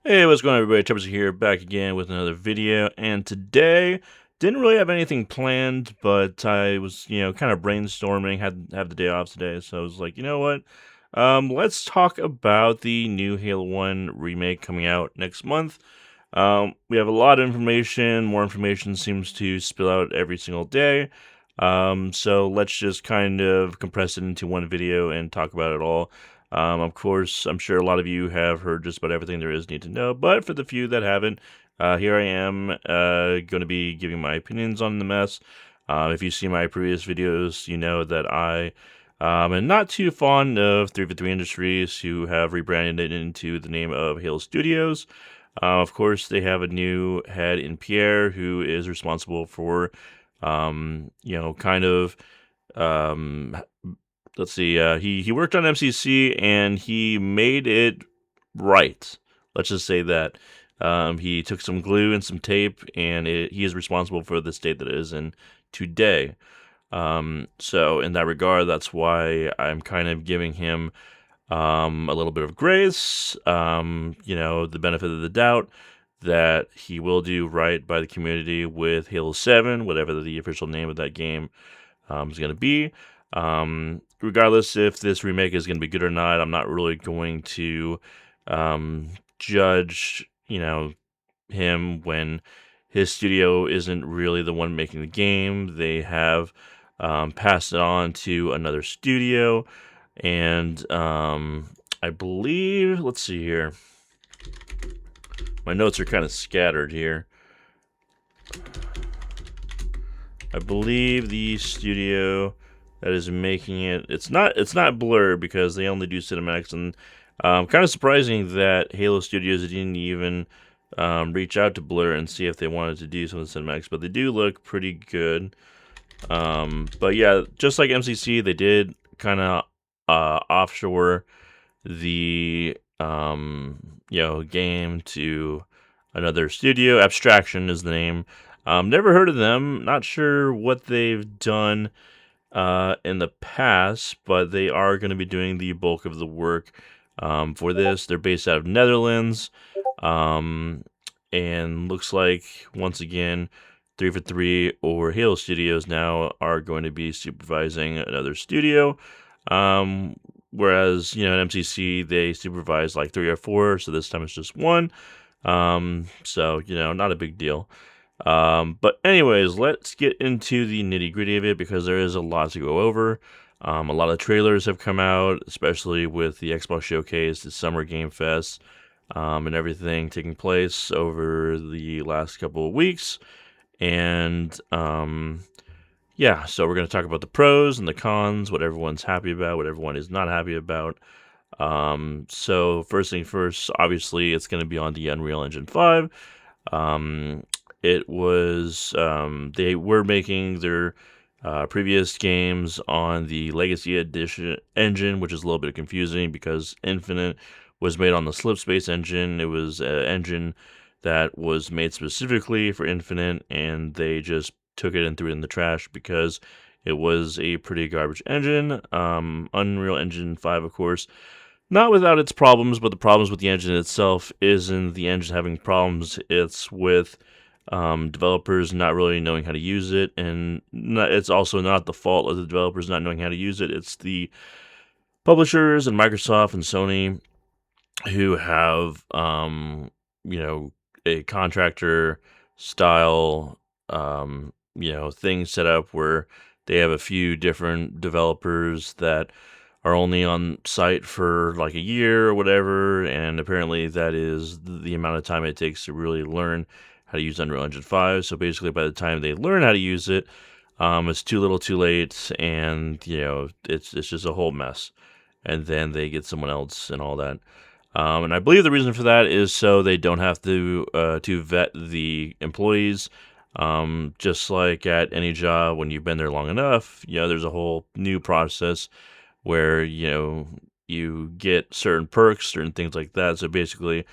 Hey, what's going on, everybody? Temperistic here, back again with another video. And today, didn't really have anything planned, but I was, kind of brainstorming. Had have the day off today, so I was like, you know what? Let's talk about the new Halo 1 remake coming out next month. We have a lot of information. More information seems to spill out every single day. So let's just kind of compress it into one video and talk about it all. Of course, I'm sure a lot of you have heard just about everything there is need to know, but for the few that haven't, here I am going to be giving my opinions on the mess. If you see my previous videos, you know that I am not too fond of 343 Industries, who have rebranded it into the name of Halo Studios. Of course, they have a new head in Pierre, who is responsible for, kind of um, let's see. He worked on MCC and he made it right. Let's just say that. He took some glue and some tape, and he is responsible for the state that it is in today. So in that regard, that's why I'm kind of giving him a little bit of grace. The benefit of the doubt that he will do right by the community with Halo 7, whatever the official name of that game is going to be. Regardless if this remake is going to be good or not, I'm not really going to judge, him when his studio isn't really the one making the game. They have passed it on to another studio, and I believe, let's see here. My notes are kind of scattered here. I believe the studio that is making it's not Blur, because they only do cinematics, and kind of surprising that Halo Studios didn't even reach out to Blur and see if they wanted to do some of the cinematics, but they do look pretty good. But yeah, just like MCC, they did kind of offshore the game to another studio. Abstraction is the name. Never heard of them. Not sure what they've done in the past, but they are going to be doing the bulk of the work for this. They're based out of Netherlands, and looks like, once again, 343 or Halo Studios now are going to be supervising another studio. Whereas, at MCC, they supervise like 3 or 4, so this time it's just 1. So, not a big deal. But anyways, let's get into the nitty gritty of it, because there is a lot to go over. A lot of trailers have come out, especially with the Xbox Showcase, the Summer Game Fest, and everything taking place over the last couple of weeks. And, so we're going to talk about the pros and the cons, what everyone's happy about, what everyone is not happy about. So first thing first, obviously it's going to be on the Unreal Engine 5. It was they were making their previous games on the Legacy Edition engine, which is a little bit confusing because Infinite was made on the Slipspace engine. It was an engine that was made specifically for Infinite, and they just took it and threw it in the trash because it was a pretty garbage engine. Unreal Engine 5, of course, not without its problems, but the problems with the engine itself isn't the engine having problems. It's with developers not really knowing how to use it, and it's also not the fault of the developers not knowing how to use it. It's the publishers and Microsoft and Sony who have, a contractor style, thing set up where they have a few different developers that are only on site for like a year or whatever, and apparently that is the amount of time it takes to really learn how to use Unreal Engine 5. So basically, by the time they learn how to use it, it's too little too late, and it's just a whole mess. And then they get someone else and all that. And I believe the reason for that is so they don't have to vet the employees. Just like at any job, when you've been there long enough, there's a whole new process where you get certain perks, certain things like that. So basically,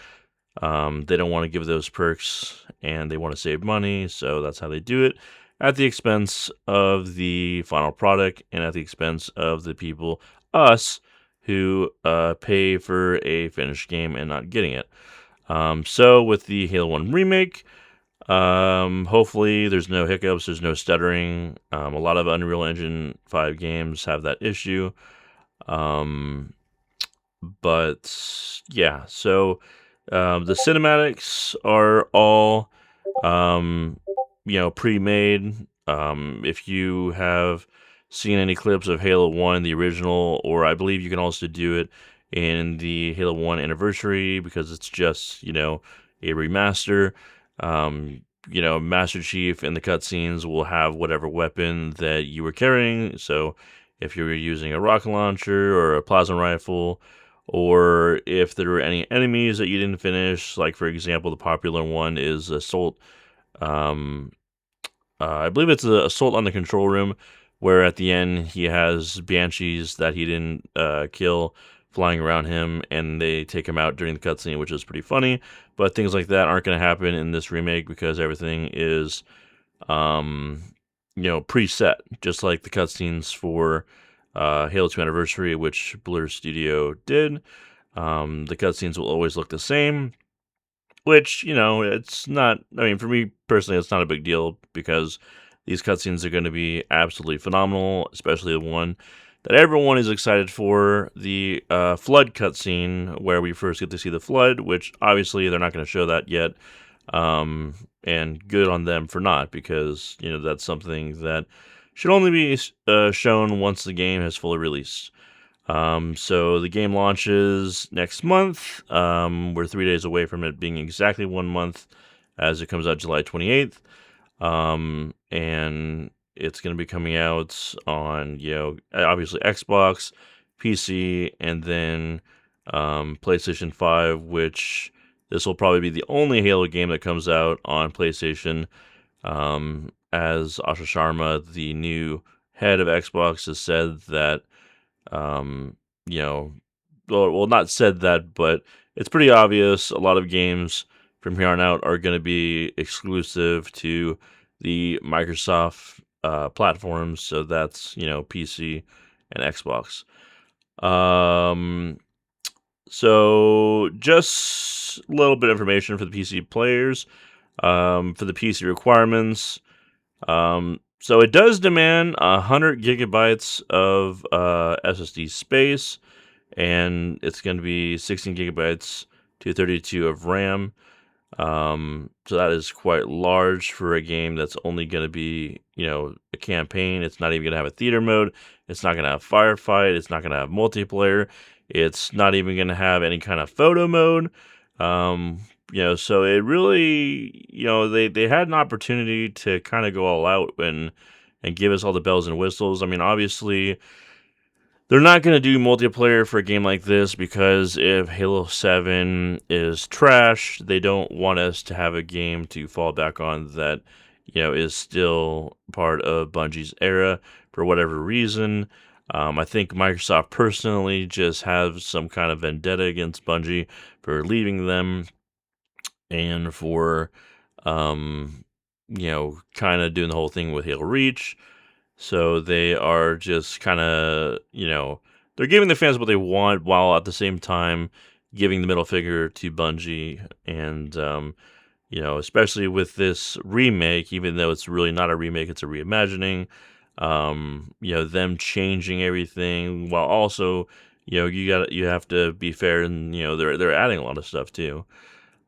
they don't want to give those perks, and they want to save money, so that's how they do it, at the expense of the final product and at the expense of the people, us, who pay for a finished game and not getting it. So with the Halo 1 remake, hopefully there's no hiccups, there's no stuttering. A lot of Unreal Engine 5 games have that issue. Um, but yeah, so the cinematics are all um, pre-made. If you have seen any clips of Halo 1, the original, or I believe you can also do it in the Halo 1 anniversary because it's just, a remaster. Master Chief in the cutscenes will have whatever weapon that you were carrying. So if you were using a rocket launcher or a plasma rifle, or if there were any enemies that you didn't finish, like for example, the popular one is Assault. Um, I believe it's the Assault on the Control Room, where at the end he has Banshees that he didn't kill flying around him, and they take him out during the cutscene, which is pretty funny. But things like that aren't going to happen in this remake because everything is, um, preset, just like the cutscenes for Halo 2 Anniversary, which Blur Studio did. The cutscenes will always look the same, which, it's not, I mean, for me personally, it's not a big deal because these cutscenes are going to be absolutely phenomenal, especially the one that everyone is excited for, the Flood cutscene, where we first get to see the Flood, which obviously they're not going to show that yet. And good on them for not, because, that's something that should only be shown once the game has fully released. So the game launches next month. We're 3 days away from it being exactly 1 month as it comes out July 28th. And it's going to be coming out on, obviously Xbox, PC, and then PlayStation 5, which this will probably be the only Halo game that comes out on PlayStation. As Asha Sharma, the new head of Xbox, has said that um, you know, well, not said that, but it's pretty obvious a lot of games from here on out are going to be exclusive to the Microsoft platforms. So that's, PC and Xbox. Um, so just a little bit of information for the PC players. For the PC requirements, so it does demand 100 gigabytes of SSD space, and it's going to be 16 gigabytes to 32 of RAM. So that is quite large for a game that's only going to be, a campaign. It's not even going to have a theater mode. It's not going to have firefight. It's not going to have multiplayer. It's not even going to have any kind of photo mode. So it really, they had an opportunity to kind of go all out and give us all the bells and whistles. I mean, obviously, they're not going to do multiplayer for a game like this because if Halo 7 is trash, they don't want us to have a game to fall back on that, is still part of Bungie's era for whatever reason. I think Microsoft personally just has some kind of vendetta against Bungie for leaving them and for, kind of doing the whole thing with Halo Reach. So they are just kind of, they're giving the fans what they want while at the same time giving the middle finger to Bungie. And, especially with this remake, even though it's really not a remake, it's a reimagining, them changing everything while also, you have to be fair and, they're adding a lot of stuff too.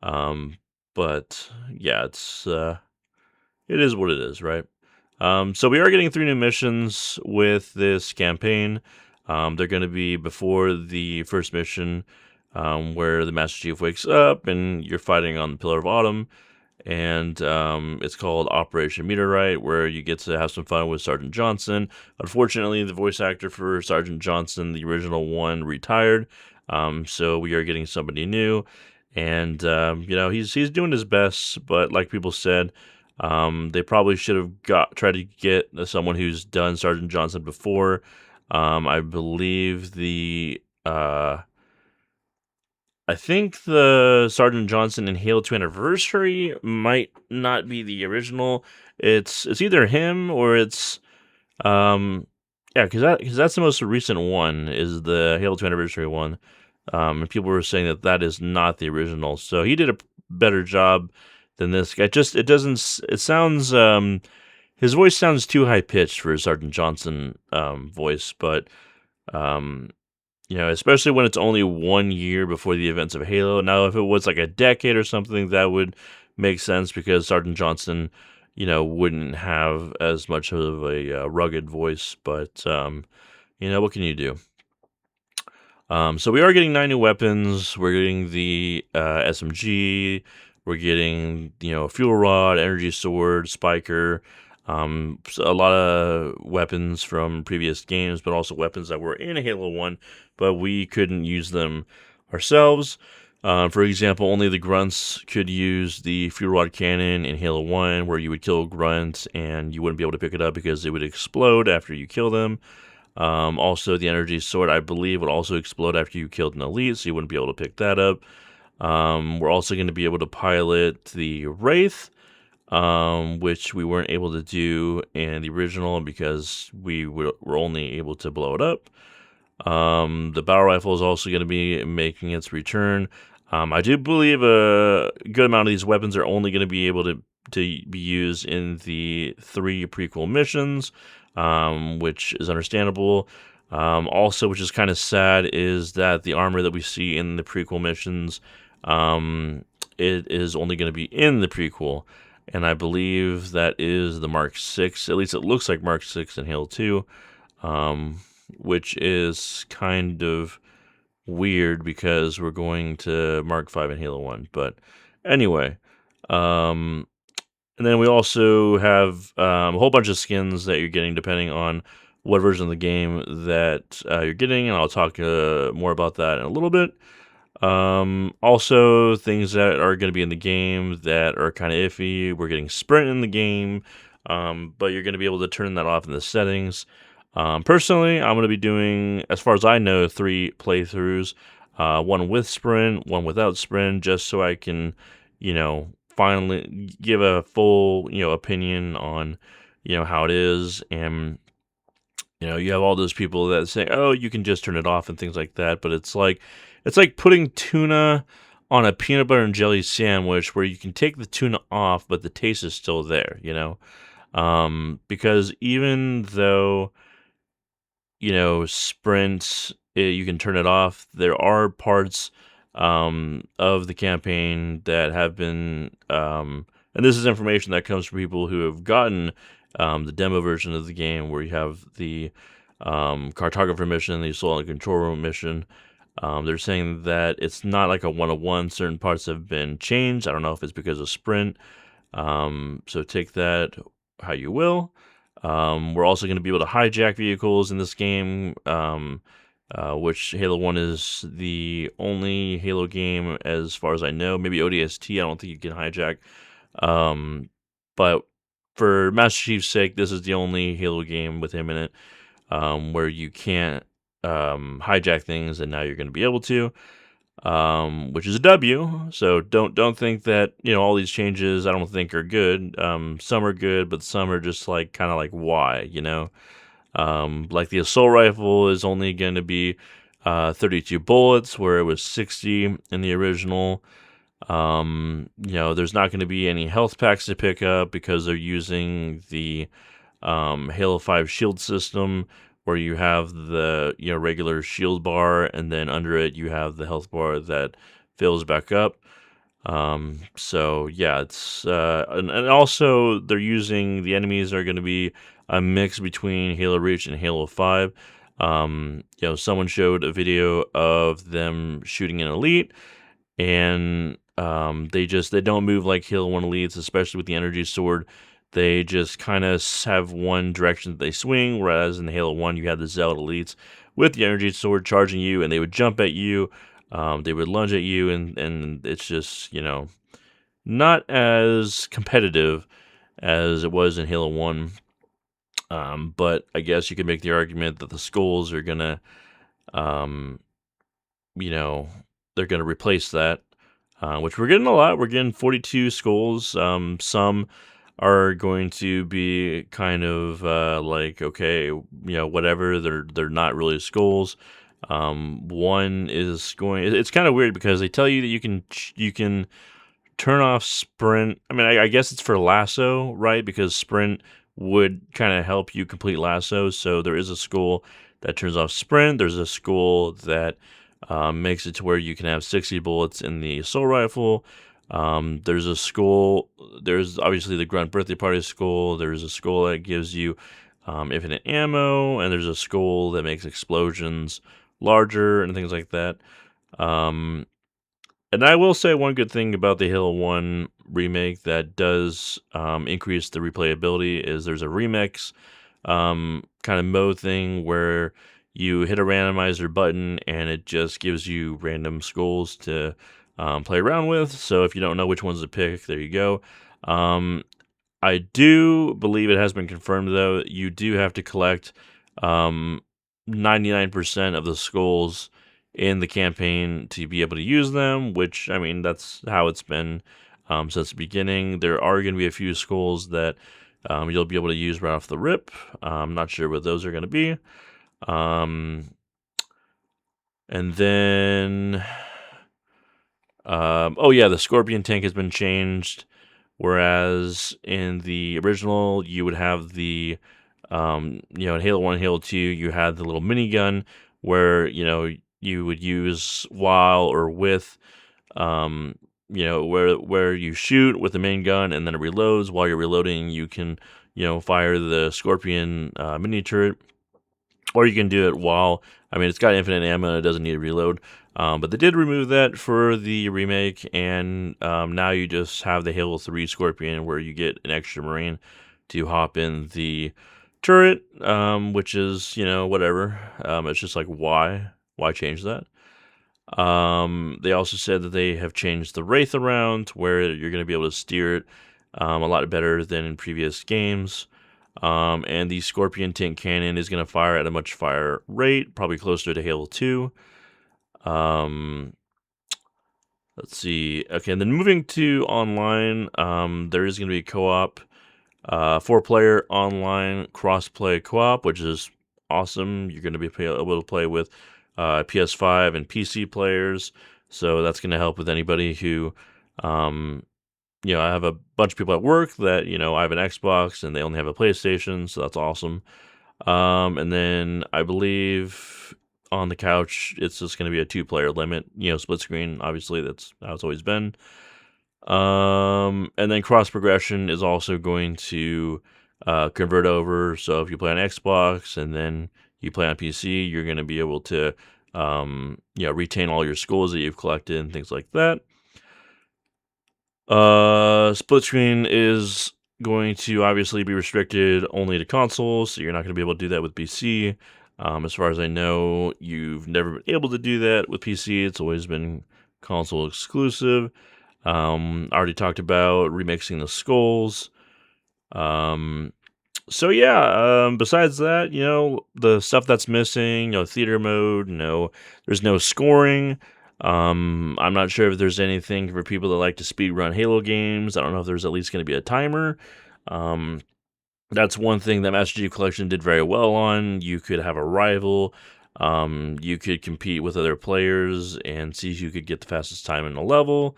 But yeah, it is what it is, right? So we are getting 3 new missions with this campaign. They're going to be before the first mission, where the Master Chief wakes up and you're fighting on the Pillar of Autumn. And it's called Operation Meteorite, where you get to have some fun with Sergeant Johnson. Unfortunately, the voice actor for Sergeant Johnson, the original one, retired. So we are getting somebody new. And, he's doing his best, but like people said, they probably should have tried to get someone who's done Sergeant Johnson before. I believe I think the Sergeant Johnson in Halo 2 Anniversary might not be the original. It's either him or it's yeah, because that's the most recent one is the Halo 2 Anniversary one. and people were saying that that is not the original. So he did a better job than this guy. Just it doesn't. It sounds. His voice sounds too high pitched for Sergeant Johnson voice, but um, especially when it's only 1 year before the events of Halo. Now, if it was like a decade or something, that would make sense because Sergeant Johnson, wouldn't have as much of a rugged voice. But what can you do? So we are getting 9 new weapons. We're getting the SMG. We're getting fuel rod, energy sword, spiker. So a lot of weapons from previous games, but also weapons that were in Halo 1, but we couldn't use them ourselves. For example, only the grunts could use the fuel rod cannon in Halo 1, where you would kill grunts and you wouldn't be able to pick it up because it would explode after you kill them. Also, the energy sword, I believe, would also explode after you killed an elite, so you wouldn't be able to pick that up. We're also going to be able to pilot the Wraith, which we weren't able to do in the original because we were only able to blow it up. The battle rifle is also going to be making its return. I do believe a good amount of these weapons are only going to be able to be used in the 3 prequel missions, which is understandable. Also, which is kind of sad, is that the armor that we see in the prequel missions, it is only going to be in the prequel, and I believe that is the Mark 6. At least it looks like Mark 6 in Halo 2, which is kind of weird because we're going to Mark 5 in Halo 1. But anyway, and then we also have a whole bunch of skins that you're getting depending on what version of the game that you're getting, and I'll talk more about that in a little bit. Also, things that are going to be in the game that are kind of iffy. We're getting sprint in the game, but you're going to be able to turn that off in the settings. Personally, I'm going to be doing, as far as I know, 3 playthroughs. One with sprint, one without sprint, just so I can, finally give a full, opinion on, how it is. And, you have all those people that say, oh, you can just turn it off and things like that. But it's like putting tuna on a peanut butter and jelly sandwich where you can take the tuna off, but the taste is still there, because even though sprint, you can turn it off, there are parts of the campaign that have been, and this is information that comes from people who have gotten the demo version of the game, where you have the cartographer mission, the assault and control room mission. They're saying that it's not like a one-on-one. Certain parts have been changed. I don't know if it's because of sprint. So take that how you will. We're also going to be able to hijack vehicles in this game, which Halo 1 is the only Halo game, as far as I know. Maybe ODST, I don't think you can hijack. But for Master Chief's sake, this is the only Halo game with him in it where you can't hijack things, and now you're going to be able to. Which is a W. So don't think that all these changes I don't think are good. Some are good, but some are just like kind of like why, like the assault rifle is only going to be 32 bullets, where it was 60 in the original. There's not going to be any health packs to pick up because they're using the Halo 5 shield system, where you have the regular shield bar, and then under it you have the health bar that fills back up. So yeah, it's and also they're using, the enemies are going to be a mix between Halo Reach and Halo 5. Someone showed a video of them shooting an elite, and they don't move like Halo 1 elites, especially with the energy sword. They just kind of have one direction that they swing, whereas in Halo 1 you had the Zealot elites with the energy sword charging you, and they would jump at you, they would lunge at you, and it's just, not as competitive as it was in Halo 1. But I guess you could make the argument that the skulls are going to, they're going to replace that, which we're getting a lot. We're getting 42 skulls. Some are going to be kind of like, okay, whatever. They're not really skulls. One is going. It's kind of weird because they tell you that you can turn off sprint. I mean, I guess it's for lasso, right? Because sprint would kind of help you complete lasso. So there is a school that turns off sprint. There's a school that makes it to where you can have 60 bullets in the assault rifle. There's a school. There's obviously the grunt birthday party school. There's a school that gives you infinite ammo, and there's a school that makes explosions larger and things like that. Um, and I will say one good thing about the Halo 1 remake that does increase the replayability is there's a remix kind of mode thing where you hit a randomizer button and it just gives you random skulls to play around with. So if you don't know which ones to pick, there you go. Um, I do believe it has been confirmed, though, you do have to collect um, 99% of the skulls in the campaign to be able to use them, which, I mean, that's how it's been since the beginning. There are going to be a few skulls that you'll be able to use right off the rip. I'm not sure what those are going to be. Um, and then, oh yeah, the Scorpion tank has been changed. Whereas in the original, you would have in Halo 1, Halo 2, you had the little minigun where, you would use while or with, um, where you shoot with the main gun and then it reloads. While you're reloading, you can, fire the Scorpion mini turret. Or you can do it while, I mean, it's got infinite ammo and it doesn't need to reload. But they did remove that for the remake, and now you just have the Halo 3 Scorpion where you get an extra Marine to hop in the turret, which is, whatever. It's just like, why? Why change that? They also said that they have changed the Wraith around where you're going to be able to steer it a lot better than in previous games. And the Scorpion tank cannon is going to fire at a much higher rate, probably closer to Halo 2. Um, let's see. Okay, and then moving to online, there is going to be co-op, 4-player online cross-play co-op, which is awesome. You're going to be able to play with PS5 and PC players, so that's going to help with anybody who I have a bunch of people at work that, I have an Xbox and they only have a PlayStation, so that's awesome. And then I believe on the couch, it's just going to be a 2-player limit, split screen. Obviously, that's how it's always been. And then cross progression is also going to convert over. So if you play on Xbox and then you play on PC, you're going to be able to, retain all your skulls that you've collected and things like that. Split screen is going to obviously be restricted only to consoles, so you're not going to be able to do that with PC. As far as I know, you've never been able to do that with PC. It's always been console exclusive. I already talked about remixing the skulls. So yeah, besides that, the stuff that's missing, theater mode, there's no scoring. I'm not sure if there's anything for people that like to speedrun Halo games. I don't know if there's at least going to be a timer. Um, that's one thing that Master Chief Collection did very well on. You could have a rival. You could compete with other players and see who could get the fastest time in a level.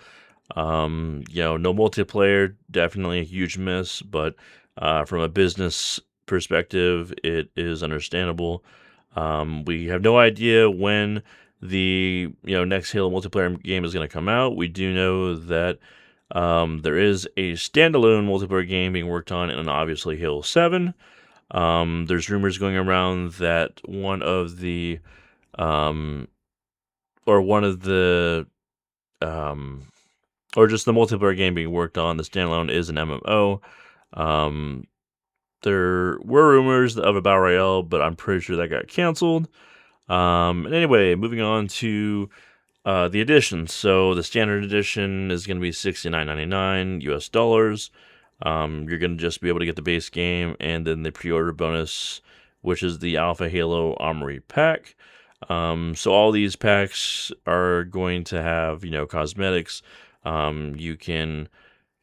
No multiplayer, definitely a huge miss, but from a business perspective, it is understandable. We have no idea when the next Halo multiplayer game is going to come out. We do know that there is a standalone multiplayer game being worked on, and obviously Halo 7. There's rumors going around that one of the or just the multiplayer game being worked on, the standalone is an MMO. There were rumors of a Battle Royale, but I'm pretty sure that got canceled. And anyway, moving on to the editions. So the standard edition is going to be $69.99 US dollars. You're going to just be able to get the base game and then the pre-order bonus, which is the Alpha Halo Armory pack. So all these packs are going to have, cosmetics. You can,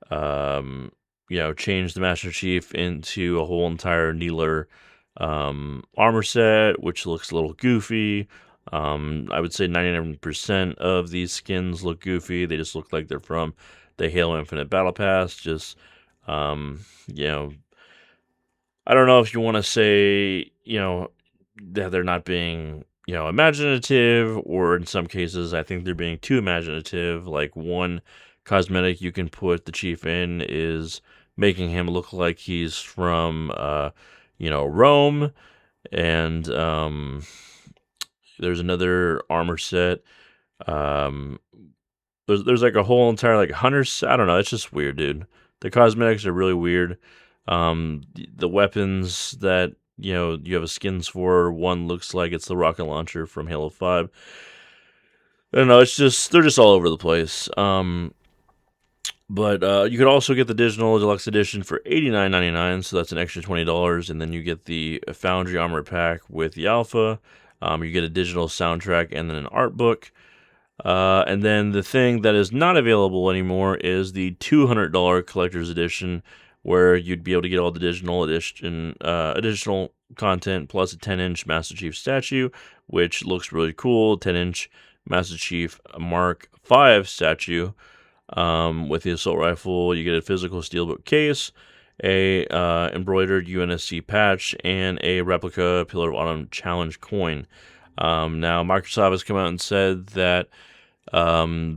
change the Master Chief into a whole entire Needler armor set, which looks a little goofy. I would say 99% of these skins look goofy. They just look like they're from the Halo Infinite Battle Pass. Just, you know, I don't know if you want to say, that they're not being, imaginative, or in some cases, I think they're being too imaginative. Like one cosmetic you can put the Chief in is making him look like he's from, Rome. And there's another armor set. Um, there's like a whole entire like hunters. I don't know. It's just weird, dude. The cosmetics are really weird. The weapons that you have a skins for. One looks like it's the rocket launcher from Halo 5. I don't know. It's just they're just all over the place. But you could also get the digital deluxe edition for $89.99, so that's an extra $20, and then you get the Foundry Armor Pack with the Alpha. You get a digital soundtrack and then an art book. And then the thing that is not available anymore is the $200 collector's edition, where you'd be able to get all the digital edition, additional content plus a 10-inch Master Chief statue, which looks really cool. 10-inch Master Chief Mark V statue. With the assault rifle, you get a physical steelbook case, a embroidered UNSC patch, and a replica Pillar of Autumn challenge coin. Now, Microsoft has come out and said that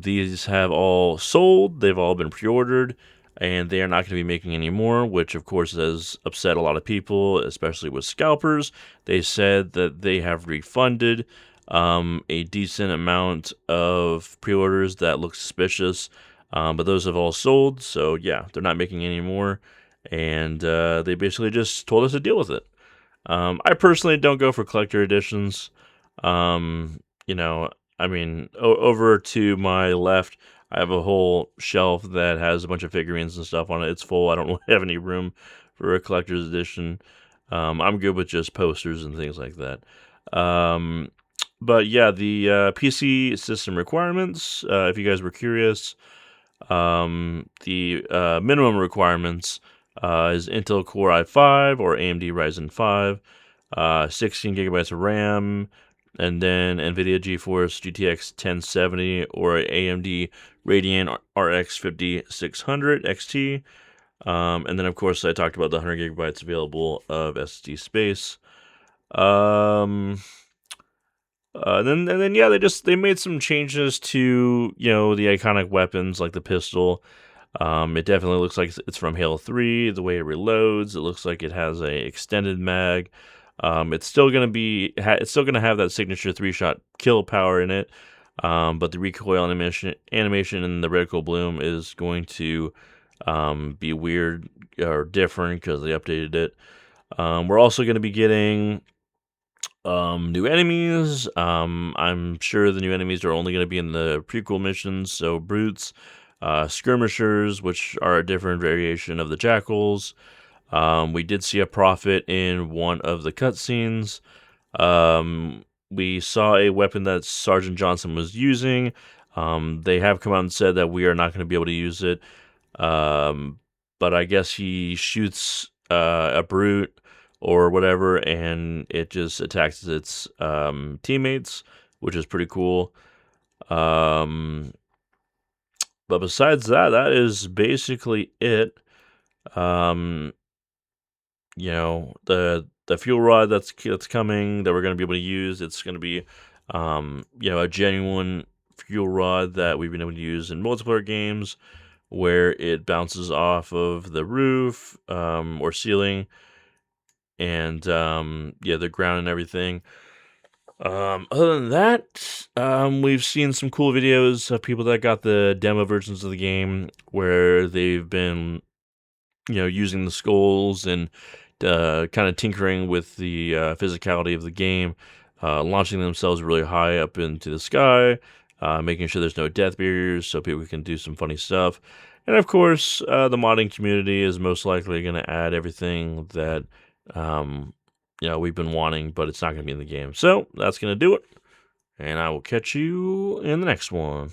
these have all sold, they've all been pre-ordered, and they are not going to be making any more, which of course has upset a lot of people, especially with scalpers. They said that they have refunded a decent amount of pre-orders that look suspicious, but those have all sold, so yeah, they're not making any more, and they basically just told us to deal with it. I personally don't go for collector editions. Um, you know, I mean, over to my left, I have a whole shelf that has a bunch of figurines and stuff on it. It's full. I don't really have any room for a collector's edition. I'm good with just posters and things like that. Um, but yeah, the PC system requirements, if you guys were curious, the minimum requirements is Intel Core i5 or AMD Ryzen 5, 16 gigabytes of RAM, and then NVIDIA GeForce GTX 1070 or AMD Radeon RX 5600 XT. And then, of course, I talked about the 100 gigabytes available of SSD space. And then yeah, they made some changes to the iconic weapons like the pistol. It definitely looks like it's from Halo 3. The way it reloads, it looks like it has a extended mag. It's still gonna have that signature 3-shot kill power in it. But the recoil animation and the reticle bloom is going to be weird or different because they updated it. We're also going to be getting new enemies. I'm sure the new enemies are only going to be in the prequel missions, so brutes, skirmishers, which are a different variation of the jackals. We did see a prophet in one of the cutscenes. We saw a weapon that Sergeant Johnson was using. They have come out and said that we are not going to be able to use it. Um, but I guess he shoots a brute or whatever, and it just attacks its teammates, which is pretty cool. Um, but besides that, that is basically it. Um, the fuel rod that's coming that we're going to be able to use. It's going to be a genuine fuel rod that we've been able to use in multiplayer games, where it bounces off of the roof or ceiling, and the ground and everything. Other than that, we've seen some cool videos of people that got the demo versions of the game where they've been using the skulls and kind of tinkering with the physicality of the game, launching themselves really high up into the sky, making sure there's no death barriers so people can do some funny stuff. And of course, the modding community is most likely going to add everything that we've been wanting, but it's not going to be in the game. So that's going to do it. And I will catch you in the next one.